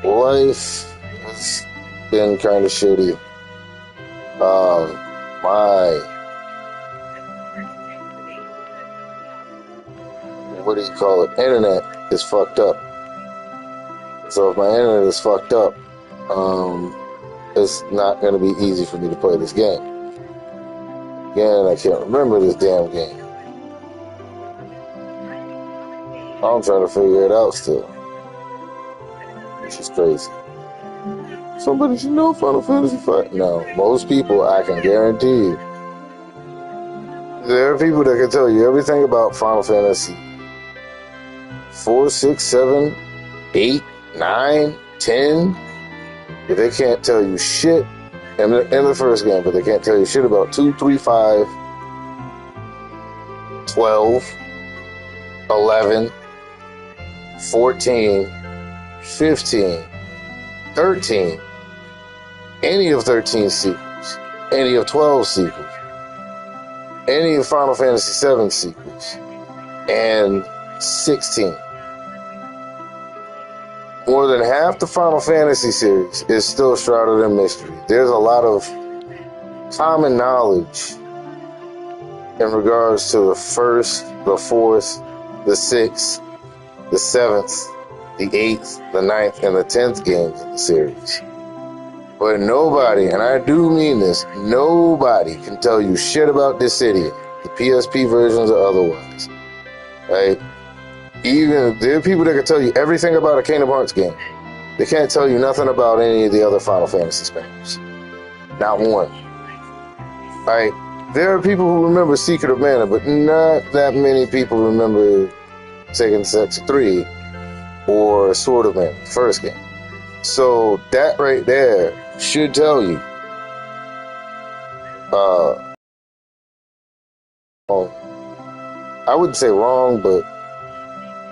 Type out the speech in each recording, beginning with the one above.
Life has been kind of shitty. My, what do you call it? Internet is fucked up. So if my internet is fucked up, it's not going to be easy for me to play this game. Again, I can't remember this damn game. I'm trying to figure it out still, which is crazy. Somebody should know Final Fantasy V. No, most people, I can guarantee you, there are people that can tell you everything about Final Fantasy 4, 6, 7, 8, 9, 10, but they can't tell you shit in the first game, but they can't tell you shit about 2, 3, 5, 12, 11, 14, 15, 13, any of 13 sequels, any of 12 sequels, any of Final Fantasy 7 sequels, and 16. More than half the Final Fantasy series is still shrouded in mystery. There's a lot of common knowledge in regards to the first, the fourth, the sixth, the seventh, the 8th, the 9th, and the 10th games in the series. But nobody, and I do mean this, nobody can tell you shit about Dissidia, the PSP versions or otherwise. Right? Even, there are people that can tell you everything about a Kingdom Hearts game. They can't tell you nothing about any of the other Final Fantasy spin-offs. Not one. Right? There are people who remember Secret of Mana, but not that many people remember Tekken Sex 3 or Sword of Mana, the first game. So that right there should tell you I wouldn't say wrong, but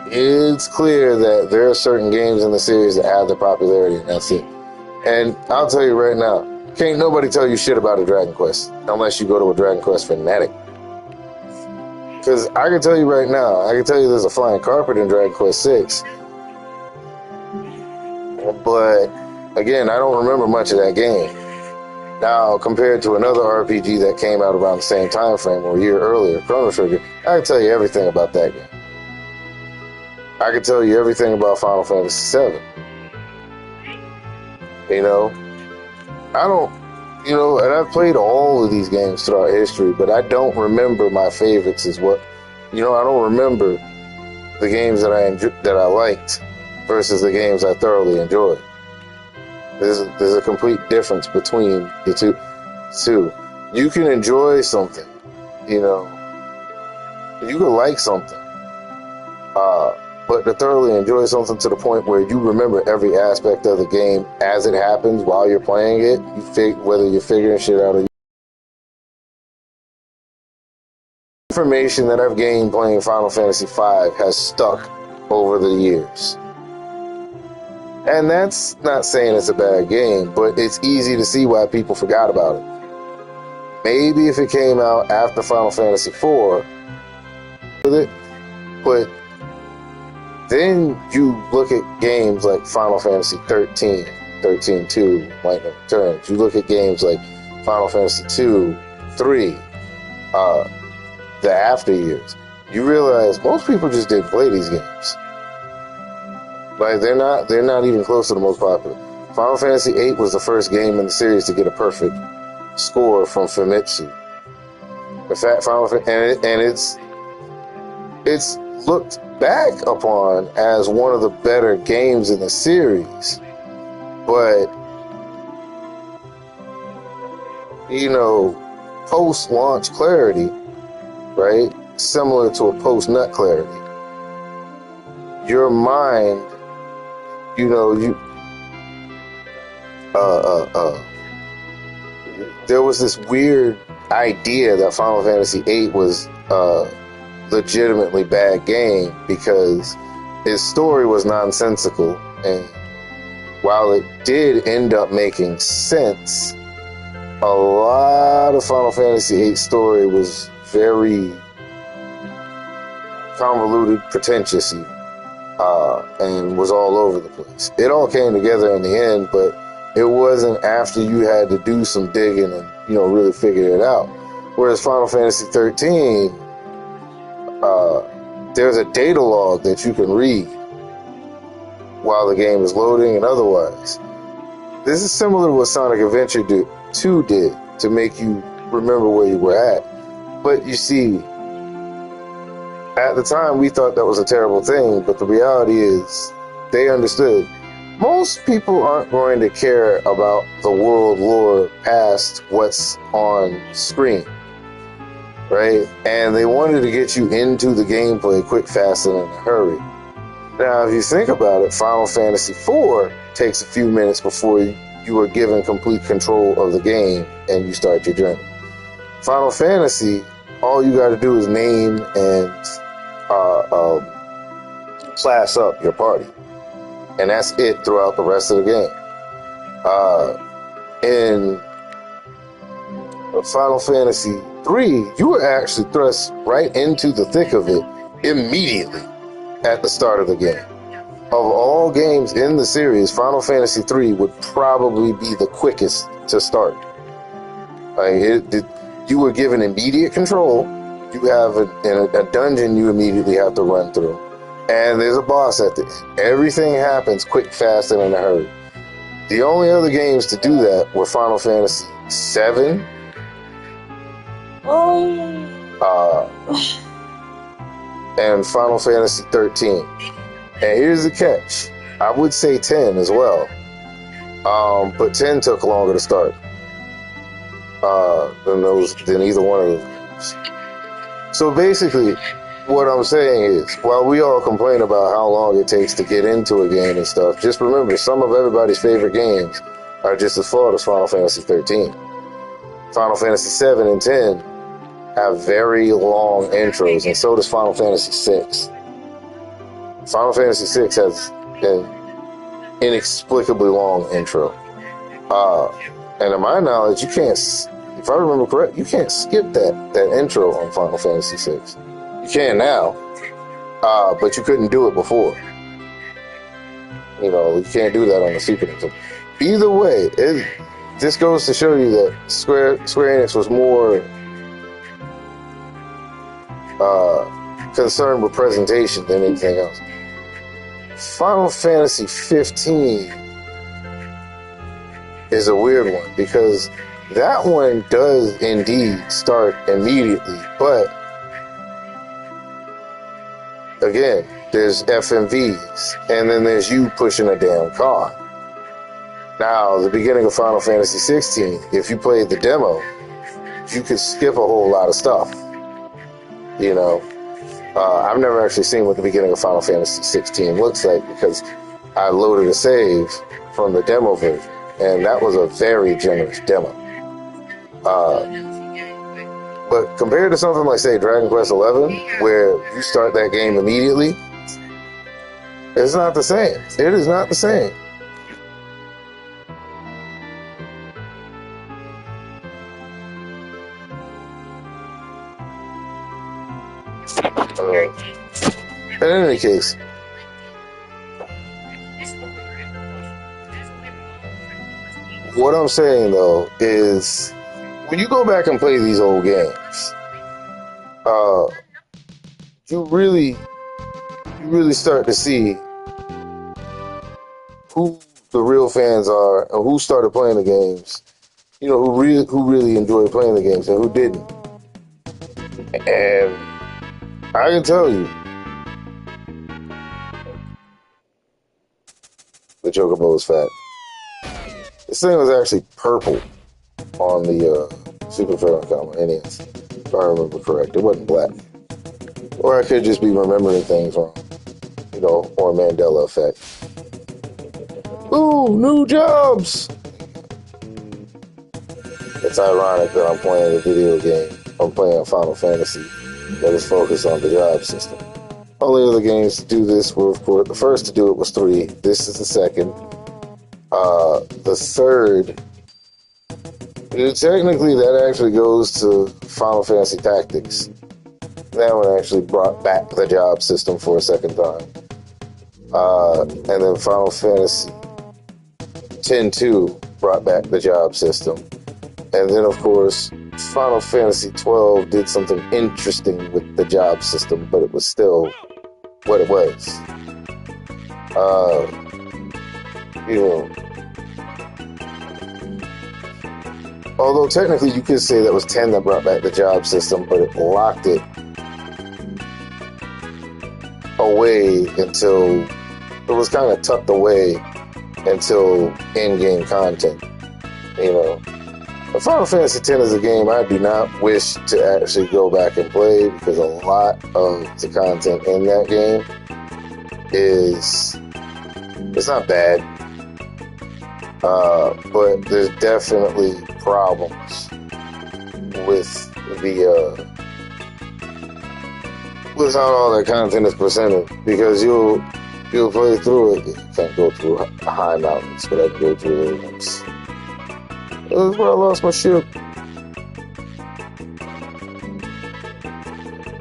it's clear that there are certain games in the series that have the popularity, and that's it. And I'll tell you right now, can't nobody tell you shit about a Dragon Quest unless you go to a Dragon Quest fanatic. Because I can tell you right now, I can tell you there's a flying carpet in Dragon Quest 6. But again, I don't remember much of that game. Now, compared to another RPG that came out around the same time frame or a year earlier, Chrono Trigger, I can tell you everything about that game. I can tell you everything about Final Fantasy VII. You know, I don't, you know, and I've played all of these games throughout history, but I don't remember my favorites as what, you know, I don't remember the games that I liked versus the games I thoroughly enjoyed. There's a complete difference between the two. You can enjoy something, you know, you can like something, but to thoroughly enjoy something to the point where you remember every aspect of the game as it happens while you're playing it, whether you're figuring shit out or information that I've gained playing Final Fantasy V has stuck over the years. And that's not saying it's a bad game, but it's easy to see why people forgot about it. Maybe if it came out after Final Fantasy IV, but then you look at games like Final Fantasy 13, 13-2, Lightning Returns. You look at games like Final Fantasy 2, 3, the after years. You realize most people just didn't play these games. Like they're not even close to the most popular. Final Fantasy VIII was the first game in the series to get a perfect score from Famitsu. In fact, it's looked back upon as one of the better games in the series, but you know, post-launch clarity, right? Similar to a post-nut clarity. Your mind, you know, there was this weird idea that Final Fantasy VIII was a legitimately bad game because its story was nonsensical, and while it did end up making sense, a lot of Final Fantasy VIII story was very convoluted, pretentious even. and was all over the place. It all came together in the end, but it wasn't after you had to do some digging and, really figure it out. Whereas Final Fantasy 13, there's a data log that you can read while the game is loading and otherwise. This is similar to what Sonic Adventure 2 did to make you remember where you were at. But you see, at the time we thought that was a terrible thing, but the reality is they understood. Most people aren't going to care about the world lore past what's on screen, right? And they wanted to get you into the gameplay quick, fast, and in a hurry. Now, if you think about it, Final Fantasy IV takes a few minutes before you are given complete control of the game and you start your journey. Final Fantasy, all you got to do is name and class up your party. And that's it throughout the rest of the game. In Final Fantasy 3, you were actually thrust right into the thick of it immediately at the start of the game. Of all games in the series, Final Fantasy 3 would probably be the quickest to start. You were given immediate control. You have a dungeon you immediately have to run through. And there's a boss at the end. Everything happens quick, fast, and in a hurry. The only other games to do that were Final Fantasy 7. And Final Fantasy 13. And here's the catch. I would say 10 as well. But 10 took longer to start than either one of those games. So basically, what I'm saying is, while we all complain about how long it takes to get into a game and stuff, just remember, some of everybody's favorite games are just as flawed as Final Fantasy 13. Final Fantasy 7 and 10 have very long intros, and so does Final Fantasy 6. Final Fantasy 6 has an inexplicably long intro. And to my knowledge, you can't, if I remember correct, you can't skip that intro on Final Fantasy 6. You can now, but you couldn't do it before. You can't do that on the Super Nintendo. Either way, this goes to show you that Square Enix was more concerned with presentation than anything else. Final Fantasy 15 is a weird one because that one does indeed start immediately, but again, there's FMVs, and then there's you pushing a damn car. Now, the beginning of Final Fantasy 16, if you played the demo, you could skip a whole lot of stuff. I've never actually seen what the beginning of Final Fantasy 16 looks like because I loaded a save from the demo version, and that was a very generous demo. But compared to something like, say, Dragon Quest XI, where you start that game immediately, it's not the same. It is not the same. In any case, what I'm saying though is, when you go back and play these old games, you really start to see who the real fans are and who started playing the games. Who really enjoyed playing the games and who didn't. And I can tell you, the Chocobo is fat. This thing was actually purple on the Super Famicom NES, if I remember correct. It wasn't black. Or I could just be remembering things wrong, or Mandela effect. Ooh, new jobs! It's ironic that I'm playing a video game. I'm playing a Final Fantasy that is focused on the job system. Only other games to do this were, of course, the first to do it was 3. This is the second. The third, technically that actually goes to Final Fantasy Tactics. That one actually brought back the job system for a second time. And then Final Fantasy X-2 brought back the job system. And then, of course, Final Fantasy 12 did something interesting with the job system, but it was still what it was. You know, although technically you could say that was 10 that brought back the job system, but it locked it away until it was kind of tucked away until in-game content. You know, but Final Fantasy X is a game I do not wish to actually go back and play, because a lot of the content in that game it's not bad, but there's definitely problems with with how all that content is presented, because you'll play through it. You can't go through high mountains, but I can go through the ones. That's where I lost my ship.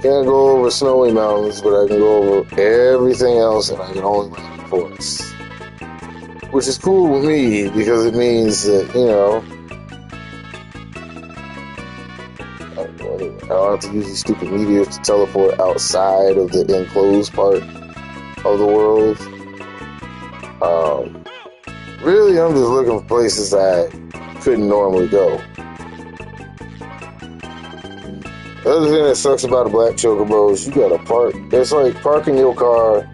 Can't go over snowy mountains, but I can go over everything else, and I can only land in forests. Which is cool with me, because it means that, you know, I don't have to use these stupid meteors to teleport outside of the enclosed part of the world. Really, I'm just looking for places I couldn't normally go. The other thing that sucks about a black chocobo is you gotta park. It's like parking your car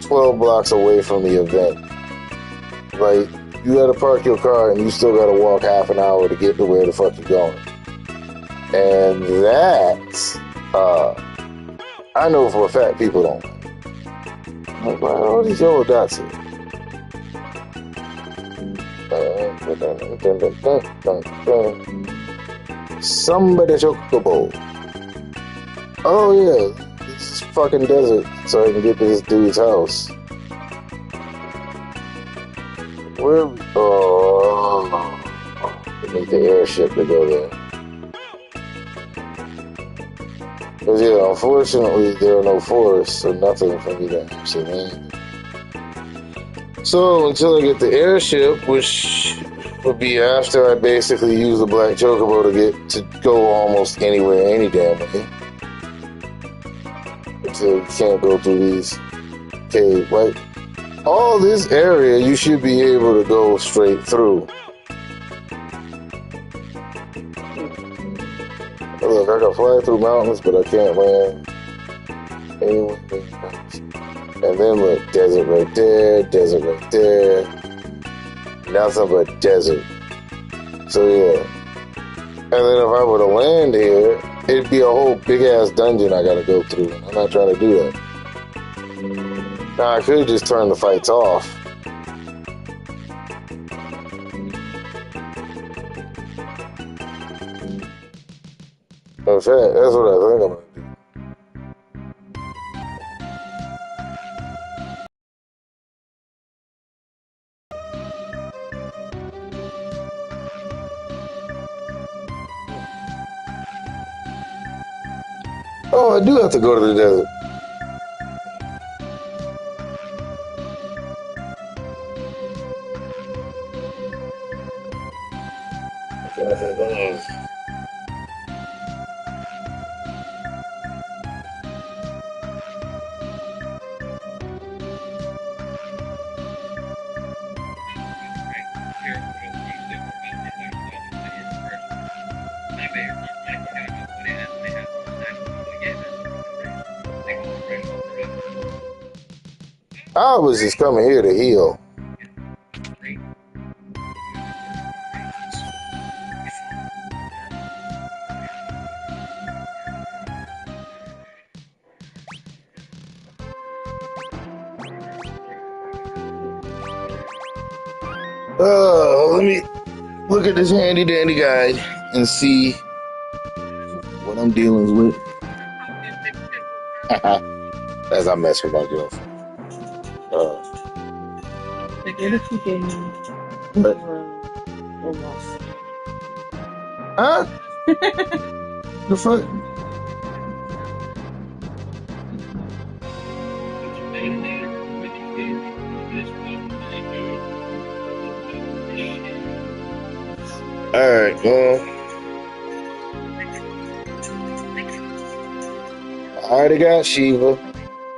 12 blocks away from the event. Like, you gotta park your car and you still gotta walk half an hour to get to where the fuck you're going. And that, I know for a fact people don't. Like, why are all these yellow dots here? Somebody chocobo. Oh yeah, this is fucking desert, so I can get to this dude's house. Where? Oh, I need the airship to go there. Because yeah, unfortunately, there are no forests or nothing for me to actually land. So until I get the airship, which would be after I basically use the black chocobo to go almost anywhere, any damn way. Until you can't go through these caves. Like, all this area, you should be able to go straight through. Look, I can fly through mountains, but I can't land anywhere. And then look, desert right there, desert right there. Nothing but desert. So yeah. And then if I were to land here, it'd be a whole big ass dungeon I gotta go through. I'm not trying to do that. Now I could just turn the fights off. In fact, that's what I think I'm gonna do. Oh, I do have to go to the desert. I was just coming here to heal. Let me look at this handy dandy guide and see what I'm dealing with. As I mess with my girlfriend. The beautiful game. But, huh? The fuck? Alright, well, I already got Shiva.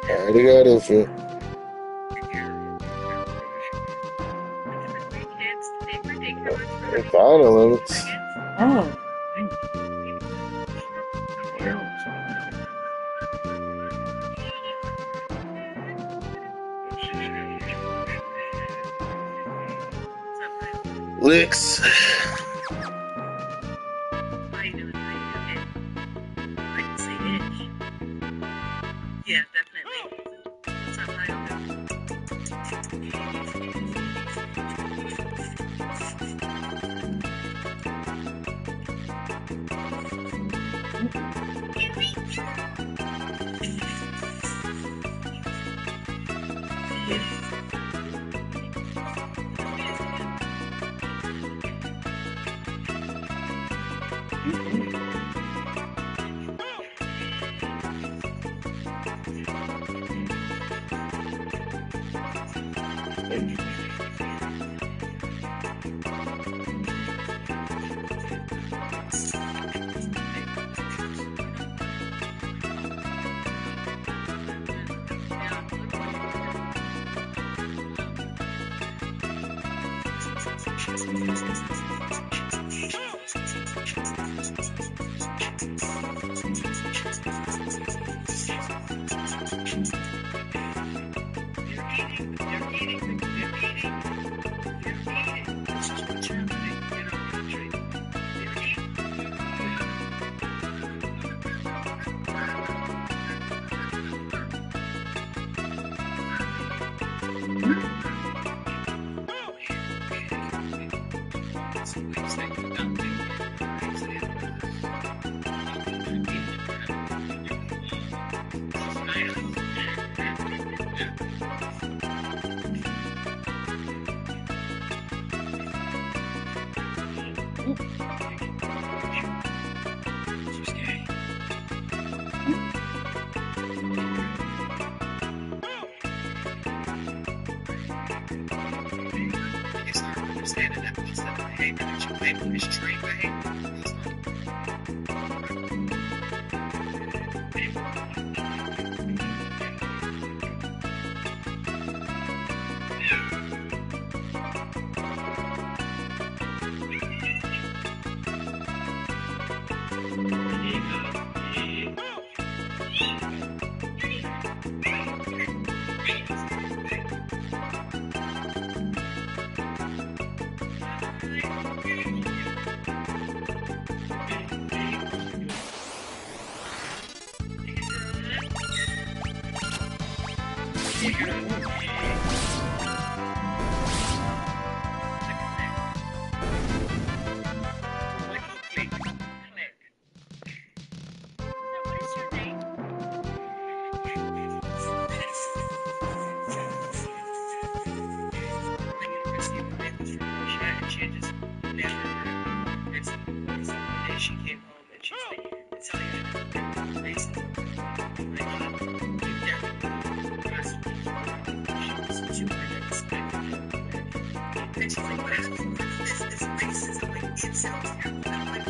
I already got Infant. Final limits. Oh. Licks. Yeah, definitely. What's up, Lyle? She came home and she's like, it's how you racism. And she's like, what happened? This is racism. Like, it sounds terrible. I'm like,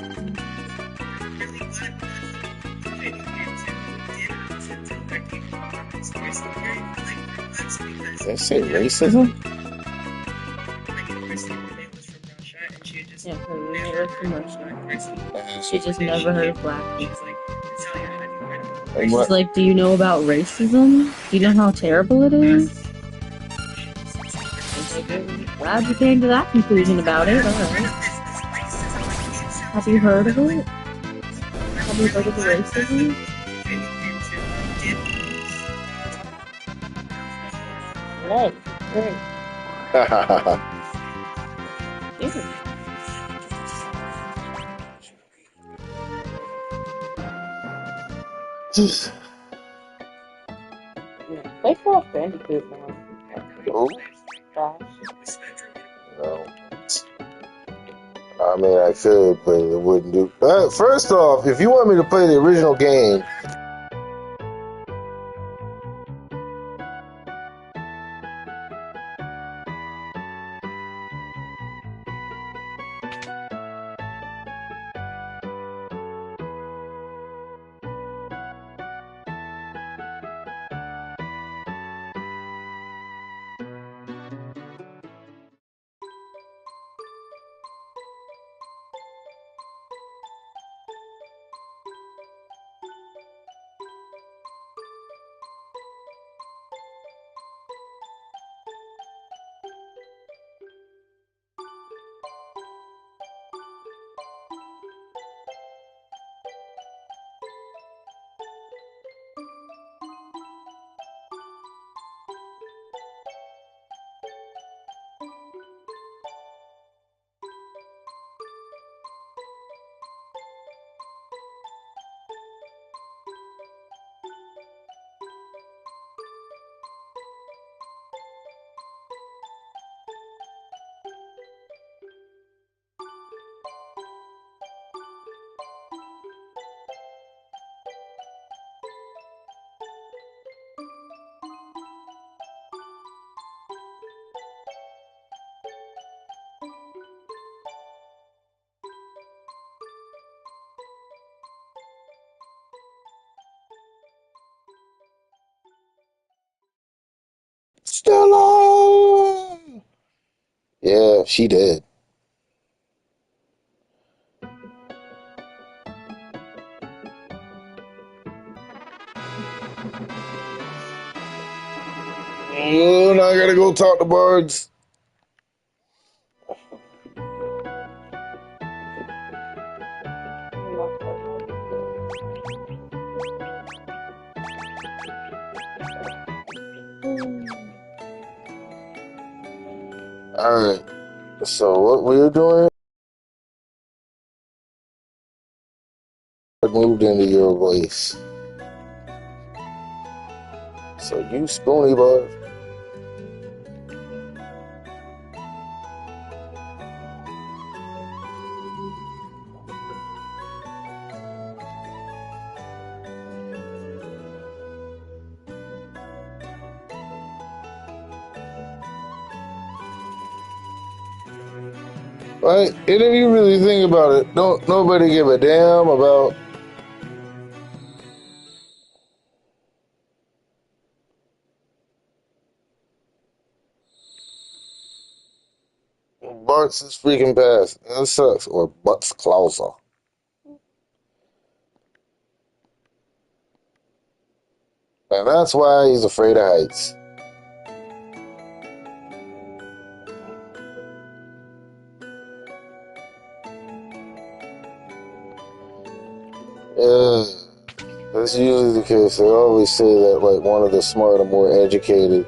really glad that to tell their people seriously very like relaxed because Did I say racism? like Christy Bonet was from Russia and she had just Yeah, her never roommate was from heard Russia. She just never heard of black people. She's like, Natalia, have you heard of And She's like, do you know about racism? Do you know how terrible it is? She's like, glad you came to that conclusion about it. All right. Have you heard of it? Have you heard of the racism? Right. Right. Yeah. Just, Play Crash Bandicoot now. oh, Crash. no. I mean, I could, but it wouldn't do. First off, if you want me to play the original game, Stella! Yeah, she did. Oh, now I gotta go talk to birds. Alright, so what we're doing, I moved into your place. So you spoony boy. Right? And if you really think about it, don't nobody give a damn about Bart's freaking pass. That sucks. Or Butts Klauser. And that's why he's afraid of heights. Yeah, that's usually the case. They always say that like one of the smarter, more educated,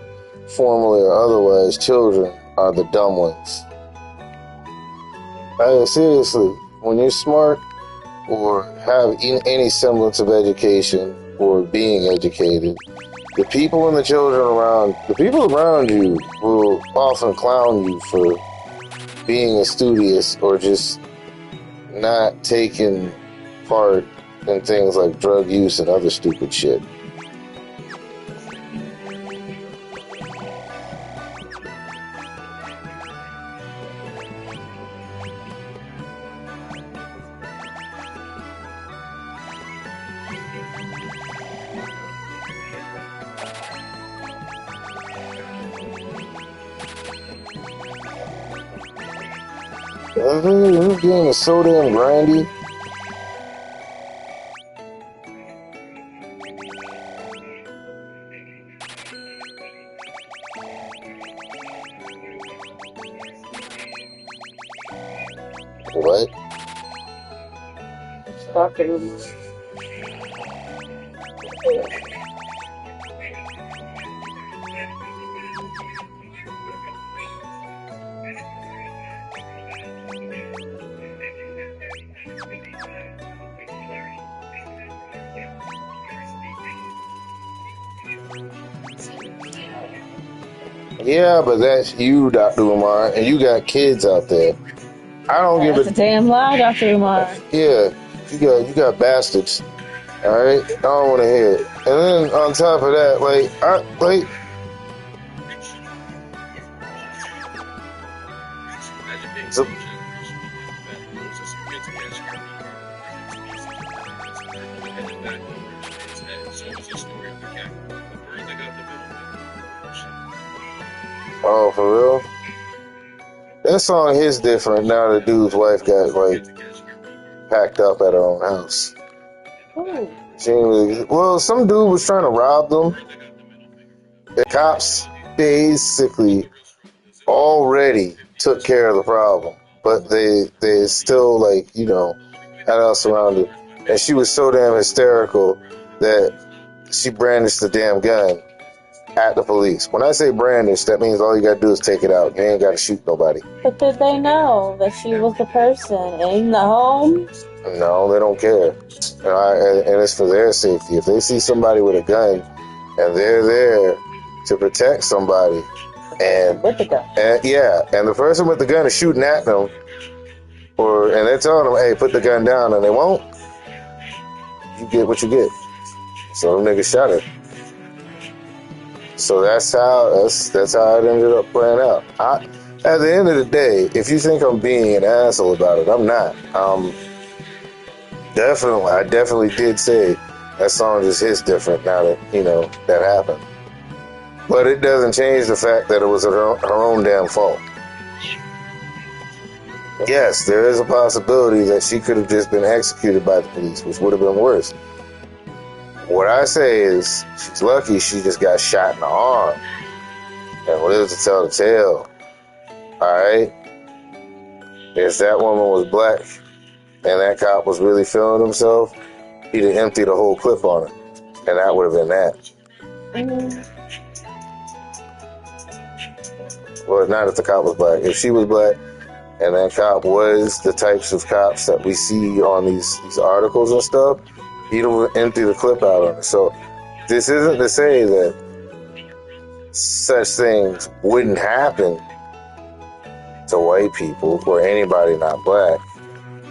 formally or otherwise, children are the dumb ones. Seriously, when you're smart or have any semblance of education or being educated, the people and the children around, the people around you will often clown you for being studious or just not taking part in things like drug use and other stupid shit. This game is so damn grindy. What? Talking. Yeah, but that's you, Dr. Umar, and you got kids out there. I don't give That's a damn lie, Dr. Umar. Yeah, you got bastards. All right, I don't want to hear it. And then on top of that, so, oh, for real? That song is different now. The dude's wife got like packed up at her own house. Ooh. She ain't really, well, some dude was trying to rob them. The cops basically already took care of the problem, but they still had us surrounded. And she was so damn hysterical that she brandished the damn gun at the police. When I say brandish, that means all you gotta do is take it out. You ain't gotta shoot nobody. But did they know that she was the person in the home? No, they don't care. And it's for their safety. If they see somebody with a gun and they're there to protect somebody, and with the gun, and the person with the gun is shooting at them, and they're telling them, "Hey, put the gun down," and they won't. You get what you get. So them niggas shot her. So that's how it ended up playing out. At the end of the day, if you think I'm being an asshole about it, I'm not. I definitely did say that song just hits different now that that happened. But it doesn't change the fact that it was her own damn fault. Yes, there is a possibility that she could have just been executed by the police, which would have been worse. What I say is, she's lucky she just got shot in the arm and lived to tell the tale. Alright? If that woman was black and that cop was really feeling himself, he'd have emptied a whole clip on her. And that would have been that. Well, not if the cop was black. If she was black and that cop was the types of cops that we see on these articles and stuff, he'd have emptied the clip out on her. So this isn't to say that such things wouldn't happen to white people or anybody not black,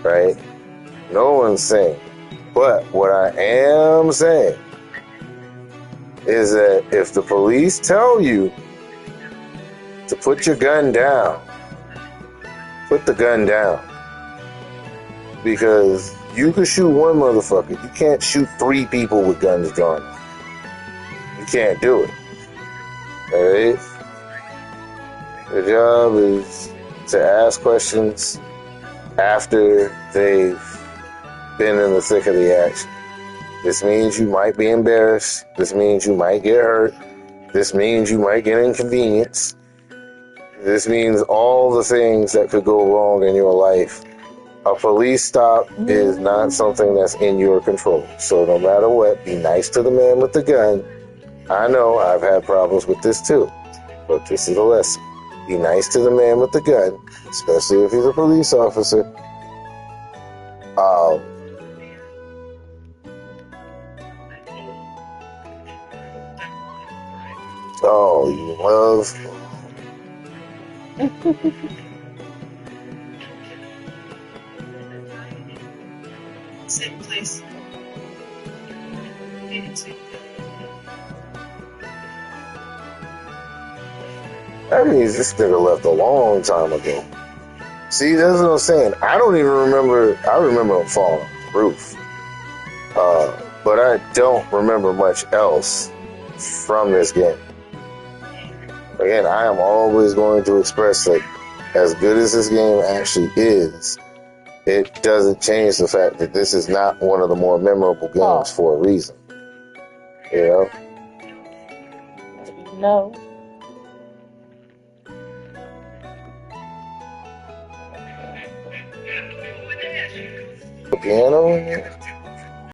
right? No one's saying. But what I am saying is that if the police tell you to put your gun down, put the gun down. Because you can shoot one motherfucker. You can't shoot 3 people with guns drawn. You can't do it. Alright? The job is to ask questions after they've been in the thick of the action. This means you might be embarrassed. This means you might get hurt. This means you might get inconvenienced. This means all the things that could go wrong in your life. A police stop is not something that's in your control. So no matter what, be nice to the man with the gun. I know I've had problems with this too, but this is a lesson. Be nice to the man with the gun, especially if he's a police officer. Oh, you love... Same place. That means this nigga left a long time ago. See, that's what I'm saying. I don't even remember. I remember him falling off the roof. But I don't remember much else from this game. Again, I am always going to express that as good as this game actually is, it doesn't change the fact that this is not one of the more memorable games for a reason. You know? No. The piano in here?